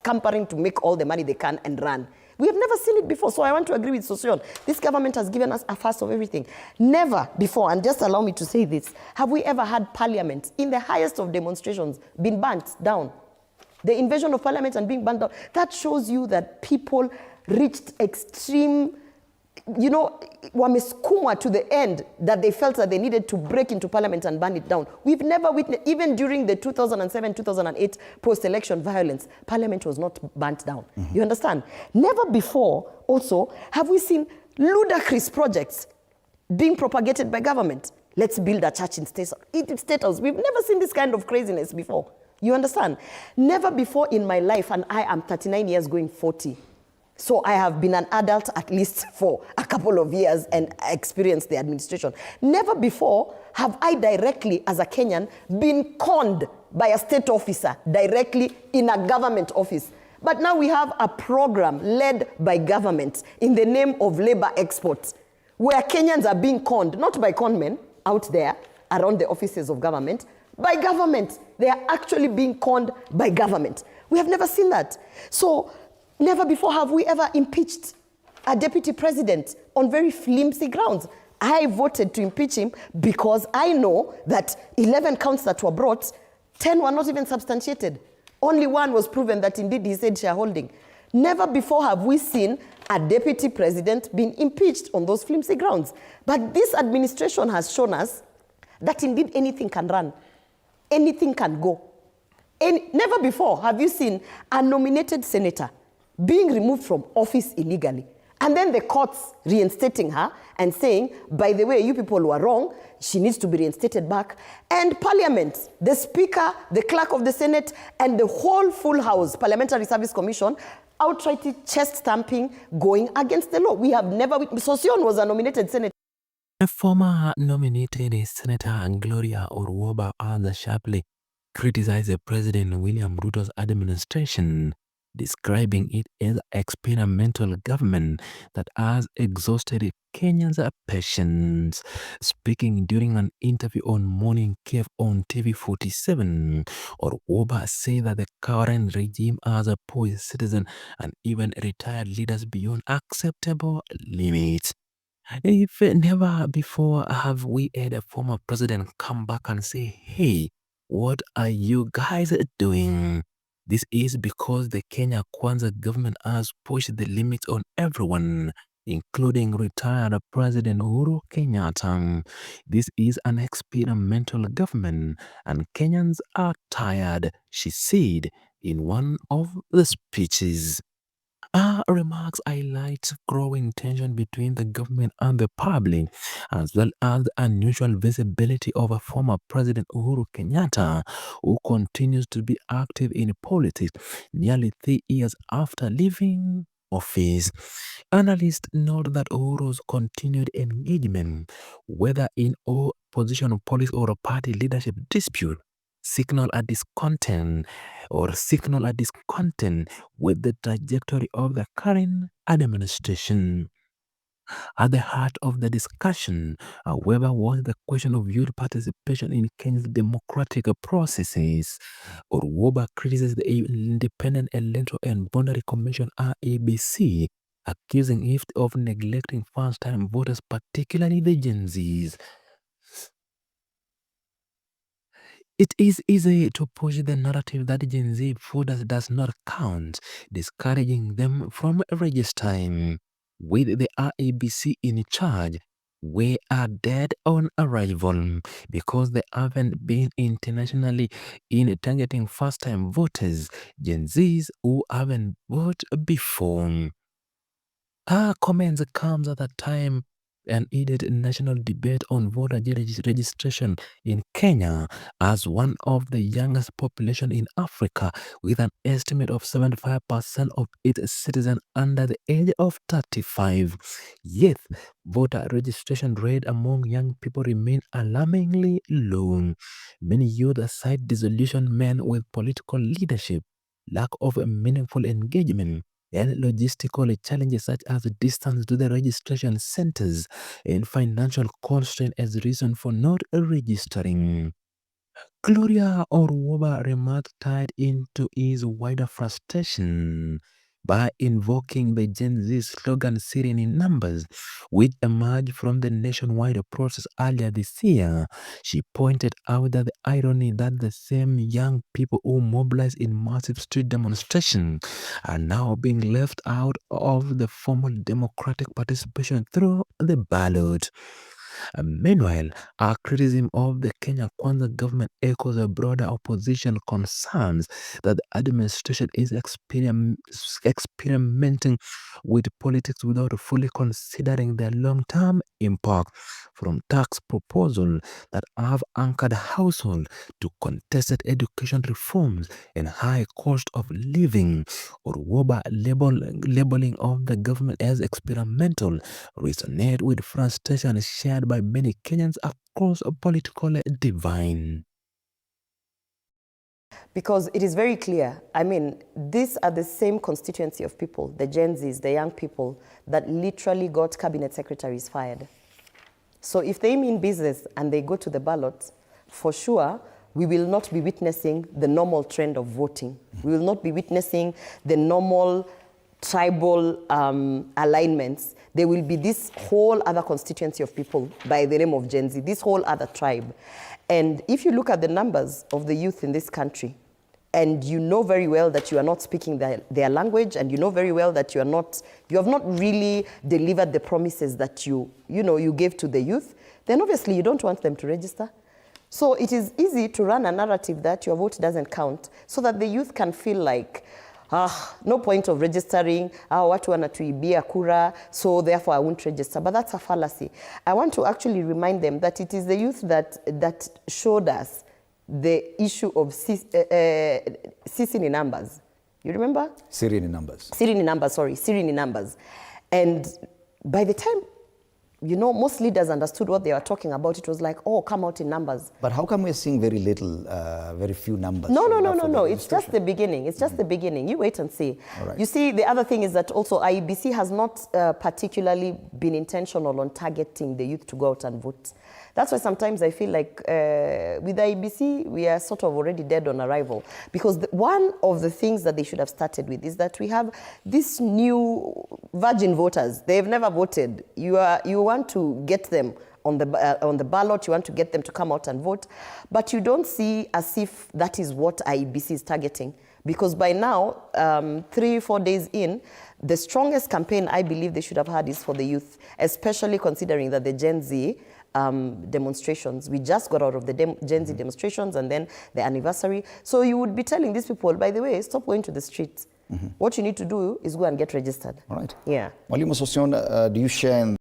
scampering to make all the money they can and run. We have never seen it before, so I want to agree with Sosion. This government has given us a first of everything. Never before, and just allow me to say this, have we ever had parliament in the highest of demonstrations been burnt down? The invasion of parliament and being burnt down, that shows you that people reached extreme, you know, wamesukumwa to the end that they felt that they needed to break into parliament and burn it down. We've never witnessed, even during the 2007-2008 post-election violence, parliament was not burnt down. You understand? Never before, also, have we seen ludicrous projects being propagated by government. Let's build a church in State House. We've never seen this kind of craziness before. You understand? Never before in my life, and I am 39 years going 40. So I have been an adult at least for a couple of years and experienced the administration. Never before have I directly, as a Kenyan, been conned by a state officer directly in a government office. But now we have a program led by government in the name of labor exports, where Kenyans are being conned, not by conmen out there around the offices of government, by government. They are actually being conned by government. We have never seen that. So never before have we ever impeached a deputy president on very flimsy grounds. I voted to impeach him because I know that 11 counts that were brought, 10 were not even substantiated. Only one was proven that indeed he said shareholding. Never before have we seen a deputy president being impeached on those flimsy grounds. But this administration has shown us that indeed anything can run. Anything can go. Never before have you seen a nominated senator being removed from office illegally, and then the courts reinstating her and saying, by the way, you people were wrong, she needs to be reinstated back. And Parliament, the Speaker, the Clerk of the Senate, and the whole full House, Parliamentary Service Commission, outrightly chest stamping, going against the law. We have never, Sosion was a nominated senator. A former nominated Senator GLORIA ORWOBA also sharply criticized the President William Ruto's administration, describing it as experimental government that has exhausted Kenyans' patience. Speaking during an interview on Morning Cave on TV47, ORWOBA said that the current regime has opposed citizens and even retired leaders beyond acceptable limits. If never before have we had a former president come back and say, hey, what are you guys doing? This is because the Kenya Kwanza government has pushed the limits on everyone, including retired President Uhuru Kenyatta. This is an experimental government and Kenyans are tired, she said in one of the speeches. Her remarks highlight growing tension between the government and the public, as well as the unusual visibility of a former President Uhuru Kenyatta, who continues to be active in politics nearly 3 years after leaving office. Analysts note that Uhuru's continued engagement, whether in opposition politics or a party leadership dispute, signal a discontent with the trajectory of the current administration. At the heart of the discussion, however, was the question of youth participation in Kenya's democratic processes. ORWOBA criticized the Independent Electoral and Boundary Commission (IEBC), accusing it of neglecting first-time voters, particularly the Gen Zs. It is easy to push the narrative that Gen Z voters does not count, discouraging them from registering. With the RABC in charge, we are dead on arrival because they haven't been internationally in targeting first-time voters, Gen Zs who haven't voted before. Her comments comes at a time an heated national debate on voter registration in Kenya as one of the youngest population in Africa, with an estimate of 75% of its citizens under the age of 35. Yet, voter registration rate among young people remain alarmingly low. Many youth cite disillusionment with political leadership, lack of meaningful engagement, and logistical challenges such as distance to the registration centers and financial constraint as reason for not registering. Gloria Orwoba remarked tied into his wider frustration by invoking the Gen Z slogan "Syrian in Numbers," which emerged from the nationwide process earlier this year. She pointed out that the irony that the same young people who mobilized in massive street demonstrations are now being left out of the formal democratic participation through the ballot. Meanwhile, our criticism of the Kenya Kwanza government echoes a broader opposition concerns that the administration is experimenting with politics without fully considering their long-term impact, from tax proposals that have anchored households to contested education reforms and high cost of living. Orwoba labeling of the government as experimental resonate with frustration shared by many Kenyans across a political divide. Because it is very clear, I mean, these are the same constituency of people, the Gen Zs, the young people, that literally got cabinet secretaries fired. So if they mean business and they go to the ballot, for sure, we will not be witnessing the normal trend of voting. We will not be witnessing the normal tribal alignments. There will be this whole other constituency of people by the name of Gen Z, this whole other tribe. And if you look at the numbers of the youth in this country, and you know very well that you are not speaking their language, and you know very well that you have not really delivered the promises that you gave to the youth, then obviously you don't want them to register. So it is easy to run a narrative that your vote doesn't count, so that the youth can feel like, no point of registering, watu wanatuibia kura, so therefore I won't register. But that's a fallacy. I want to actually remind them that it is the youth that showed us the issue of Syrian numbers. You remember? Syrian numbers. Syrian numbers, sorry, Syrian numbers. And by the time, most leaders understood what they were talking about, it was like, oh, come out in numbers. But how come we're seeing very little, very few numbers? No. It's just the beginning. It's just the beginning. You wait and see. Right. You see, the other thing is that also IEBC has not particularly been intentional on targeting the youth to go out and vote. That's why sometimes I feel like with IEBC, we are sort of already dead on arrival. Because one of the things that they should have started with is that we have these new virgin voters. They've never voted. You want to get them on the ballot, you want to get them to come out and vote, but you don't see as if that is what IEBC is targeting. Because by now, 3-4 days in, the strongest campaign I believe they should have had is for the youth, especially considering that the Gen Z demonstrations, we just got out of the Gen Z demonstrations and then the anniversary. So you would be telling these people, by the way, stop going to the streets. What you need to do is go and get registered. All right. Yeah. Mwalimu Sossion, do you share in